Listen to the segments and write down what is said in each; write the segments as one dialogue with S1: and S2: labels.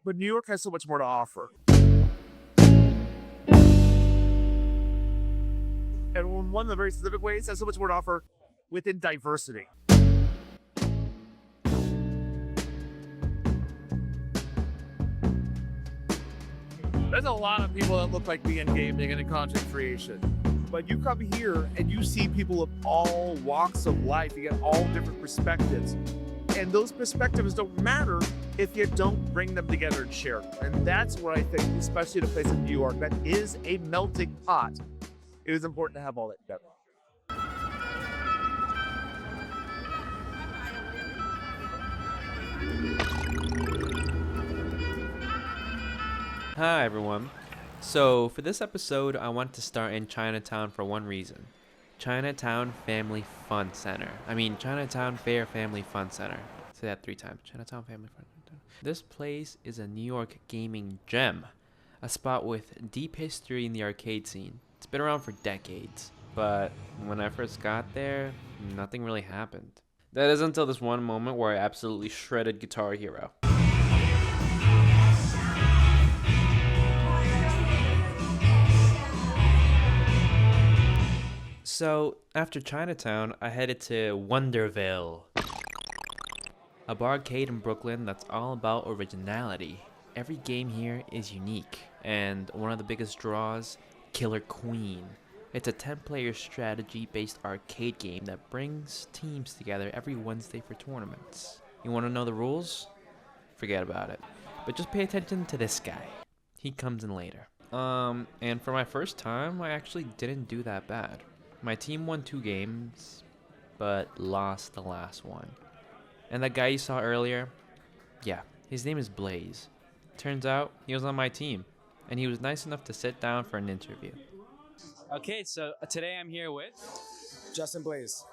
S1: But New York has so much more to offer. And one of the very specific ways has so much more to offer within diversity. There's a lot of people that look like me in gaming and in content creation. But you come here and you see people of all walks of life. You get all different perspectives. And those perspectives don't matter if you don't bring them together and share them. And that's what I think, especially in a place like New York, that is a melting pot. It is important to have all that together.
S2: Hi everyone. So for this episode, I want to start in Chinatown for one reason. Chinatown Family Fun Center. Chinatown Fair Family Fun Center. Say that 3 times. Chinatown Family Fun Center. This place is a New York gaming gem. A spot with deep history in the arcade scene. It's been around for decades. But when I first got there, nothing really happened. That is until this one moment where I absolutely shredded Guitar Hero. So, after Chinatown, I headed to Wonderville, a barcade in Brooklyn that's all about originality. Every game here is unique, and one of the biggest draws, Killer Queen. It's a 10-player strategy-based arcade game that brings teams together every Wednesday for tournaments. You want to know the rules? Forget about it. But just pay attention to this guy. He comes in later. And for my first time, I actually didn't do that bad. My team won 2 games, but lost the last one. And that guy you saw earlier, yeah, his name is Blaze. Turns out he was on my team, and he was nice enough to sit down for an interview.
S3: Okay, so today I'm here with
S4: Justin Blaze.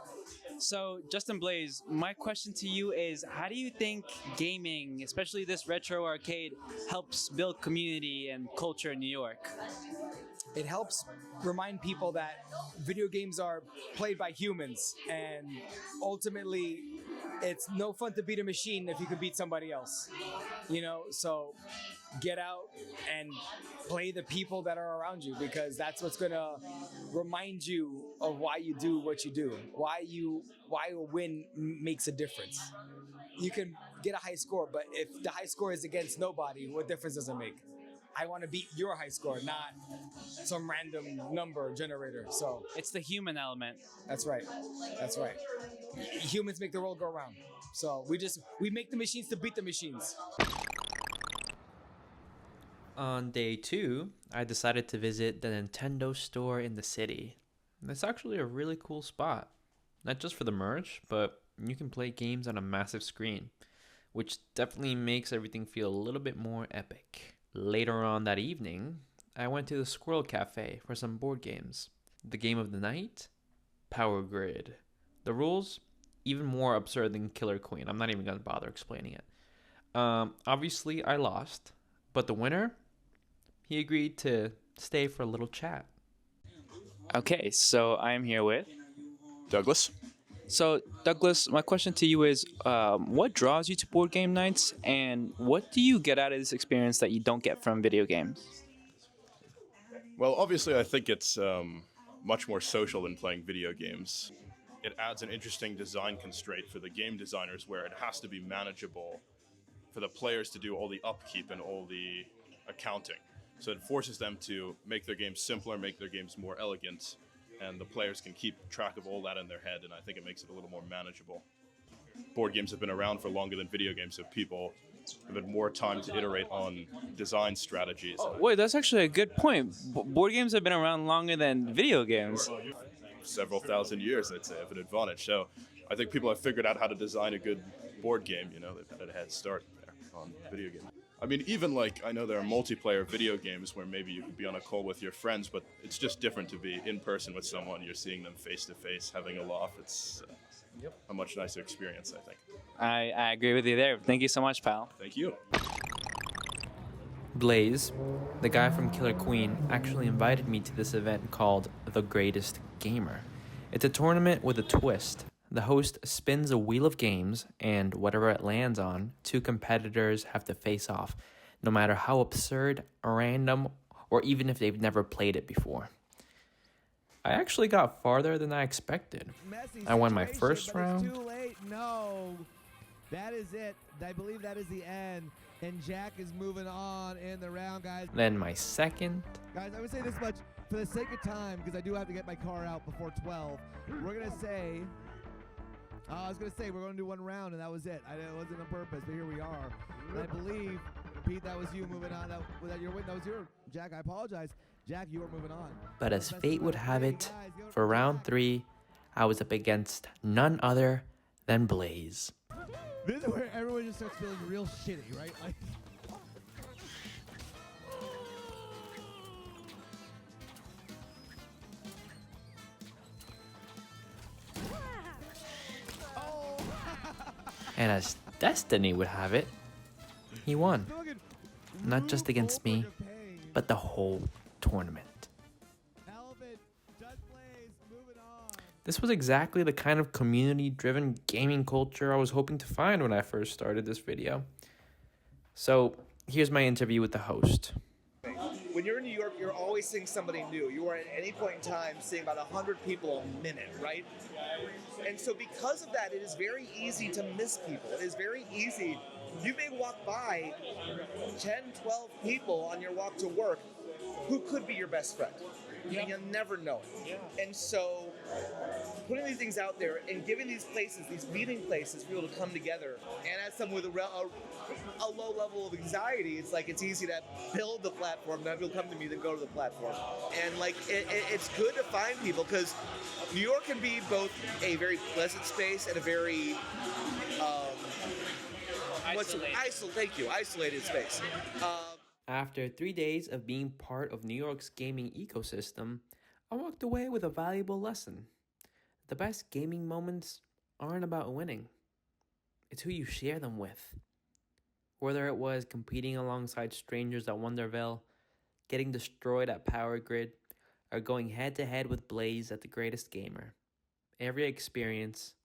S3: So Justin Blaze, my question to you is, how do you think gaming, especially this retro arcade, helps build community and culture in New York?
S4: It helps remind people that video games are played by humans, and ultimately it's no fun to beat a machine if you can beat somebody else. So get out and play the people that are around you, because that's what's gonna remind you of why you do what you do, why a win makes a difference. You can get a high score, but if the high score is against nobody, what difference does it make? I want to beat your high score, not some random number generator. So
S3: It's the human element.
S4: that's right. Humans make the world go round. So we make the machines to beat the machines.
S2: On day 2, I decided to visit the Nintendo store in the city. It's actually a really cool spot. Not just for the merch, but you can play games on a massive screen, which definitely makes everything feel a little bit more epic. Later on that evening, I went to the Squirrel Café for some board games. The game of the night? Power Grid. The rules? Even more absurd than Killer Queen. I'm not even going to bother explaining it. Obviously, I lost. But the winner? He agreed to stay for a little chat.
S3: Okay, so I'm here with
S5: Douglas?
S3: So, Douglas, my question to you is, what draws you to board game nights, and what do you get out of this experience that you don't get from video games?
S5: Well, obviously, I think it's much more social than playing video games. It adds an interesting design constraint for the game designers where it has to be manageable for the players to do all the upkeep and all the accounting. So it forces them to make their games simpler, make their games more elegant, and the players can keep track of all that in their head, and I think it makes it a little more manageable. Board games have been around for longer than video games, so people have had more time to iterate on design strategies.
S3: Wait, that's actually a good point. Board games have been around longer than video games.
S5: Several thousand years, I'd say, of an advantage. So I think people have figured out how to design a good board game. They've had a head start there on video games. Even I know there are multiplayer video games where maybe you could be on a call with your friends, but it's just different to be in person with someone. You're seeing them face to face, having a laugh. It's a much nicer experience, I think.
S3: I agree with you there. Thank you so much, pal.
S5: Thank you.
S2: Blaze, the guy from Killer Queen, actually invited me to this event called The Greatest Gamer. It's a tournament with a twist. The host spins a wheel of games, and whatever it lands on, 2 competitors have to face off. no matter how absurd, random, or even if they've never played it before. I actually got farther than I expected. I won my first round.
S6: It's too late. No, that is it. I believe that is the end. And Jack is moving on in the round, guys.
S2: Then my second.
S6: Guys, I would say this much for the sake of time, because I do have to get my car out before 12. We're gonna say. I was gonna say we're gonna do one round, and that was it. It wasn't on purpose, but here we are. And I believe, Pete, that was you moving on. That was your Jack. I apologize. Jack, you were moving on.
S2: But as fate would have it, for round 3, I was up against none other than Blaze.
S6: This is where everyone just starts feeling real shitty, right? Like.
S2: And as destiny would have it, he won. Not just against me, but the whole tournament. This was exactly the kind of community-driven gaming culture I was hoping to find when I first started this video. So here's my interview with the host.
S1: When you're in New York, you're always seeing somebody new. You are at any point in time seeing about 100 people a minute, right? And so because of that, it is very easy to miss people. It is very easy. You may walk by 10, 12 people on your walk to work who could be your best friend. Yeah. And you'll never know it. Yeah. And so putting these things out there and giving these places, these meeting places for people to come together, and as someone with a low level of anxiety, it's like it's easy to build the platform, then people come to me, then go to the platform. And like it's good to find people, because New York can be both a very pleasant space and a very isolated space.
S2: After 3 days of being part of New York's gaming ecosystem, I walked away with a valuable lesson. The best gaming moments aren't about winning. It's who you share them with. Whether it was competing alongside strangers at Wonderville, getting destroyed at Power Grid, or going head-to-head with Blaze at The Greatest Gamer. Every experience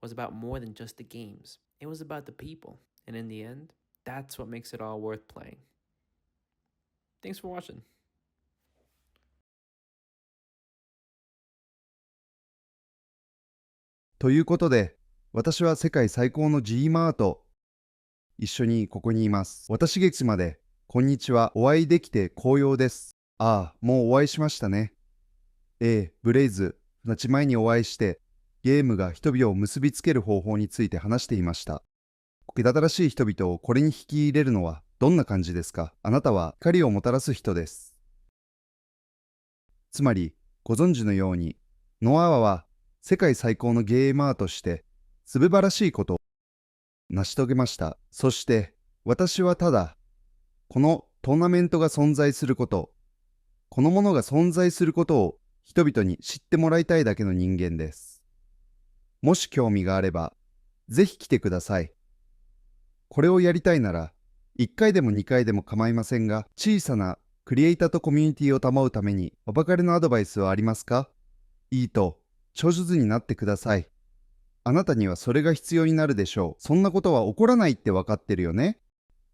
S2: was about more than just the games. It was about the people. And in the end, that's what makes it all worth playing. Thanks for watching.
S7: ということで、私は世界最高の G マート。一緒にここにいます。私月まで、こんにちは。お会いできて光栄です。ああ、もうお会いしましたね。ブレイズ、船地前にお会いして、ゲームが人々を結びつける方法について話していました。けだたらしい人々をこれに引き入れるのはどんな感じですか？あなたは光をもたらす人です。つまり、ご存知のように、ノアワは世界最高のゲーマーとして、素晴らしいことを成し遂げました。そして、私はただ、このトーナメントが存在すること、このものが存在することを人々に知ってもらいたいだけの人間です。もし興味があれば、ぜひ来てください。これをやりたいなら、1回でも2回でも構いませんが、小さなクリエイターとコミュニティを保うために、お別れのアドバイスはありますか？いいと、超上手になってください。あなたにはそれが必要になるでしょう。そんなことは起こらないって分かってるよね。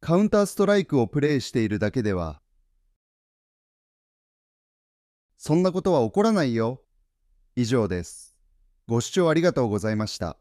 S7: カウンターストライクをプレイしているだけでは、そんなことは起こらないよ。以上です。ご視聴ありがとうございました。